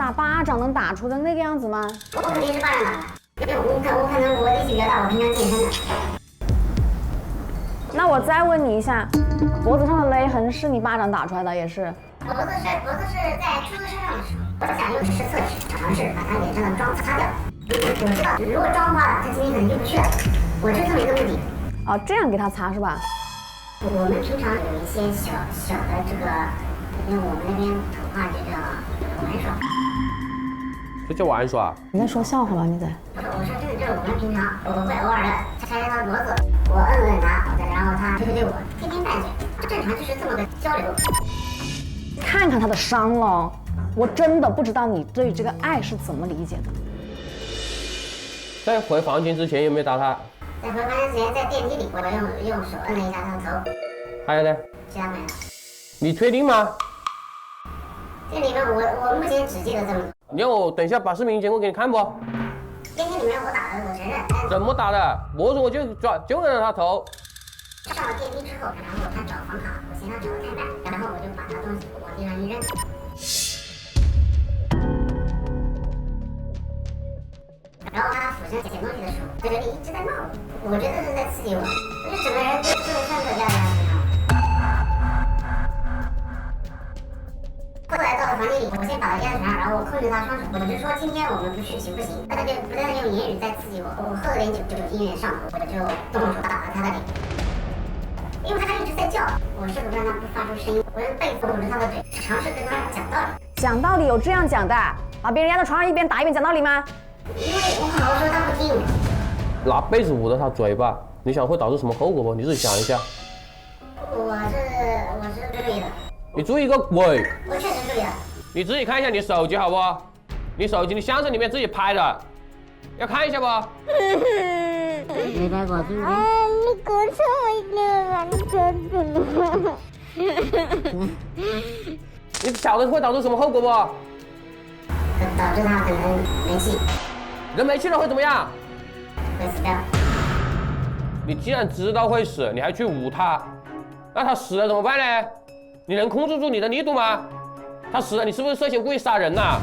打巴掌能打出的那个样子吗？我肯定是巴掌打的，因为我可能我力气比较大，我平常健身的。那我再问你一下，脖子上的勒痕是你巴掌打出来的也是？脖子是在出租车上的时候，我想用实测试，尝试把他脸上的妆擦掉。我知道，如果妆花了，他今天可能进不去了。我就这么一个目的。哦，这样给他擦是吧？我们平常有一些小的这个，因为我们那边土话就叫玩耍。这叫玩耍？你在说笑话吧？你在？我说真的，就是我们平常我会偶尔的拆他的脖子，我摁他，然后他推我，天天拌嘴，正常就是这么个交流。看看他的伤了，我真的不知道你对这个爱是怎么理解的。在回房间之前有没有打他？在回房间之前，在电梯里，我用手摁了一下他的头。还有呢？其他没了。你确定吗？这里面我目前只记得这么多。你要我等一下把视频剪过给你看不？电梯里面我打的，我承认。怎么打的？脖子我就摁了他头。上了电梯之后，然后他找房卡，我嫌他找的太慢，然后我就把他东西往地上一扔。然后他俯身捡东西的时候，在这里一直在骂我，我觉得是在刺激我，我就整个人就像个压在他身上。后来到了房间里，我先把他压在床上，然后我控制他双手，我就说今天我们不去行不行？他就不断用言语在刺激我，我喝了点酒就有点上头，我就动手打了他的脸。因为他一直在叫，我试图让他不发出声音，我用背扶着他的嘴，尝试跟他讲道理。讲道理有这样讲的？把别人压在床上一边打一边讲道理吗？因为我好好说他不听。拿被子捂着他嘴巴，你想会导致什么后果不？你自己想一下。我是注意的。你注意个鬼！我确实注意了。你自己看一下你手机好不？你手机你相册里面自己拍的，要看一下不？没拍过，对不对？你搞错了，你晓得会导致什么后果不？导致他可能没气。人没气了会怎么样？会死掉。你既然知道会死，你还去捂他，那他死了怎么办呢？你能控制住你的力度吗？他死了，你是不是涉嫌故意杀人呐？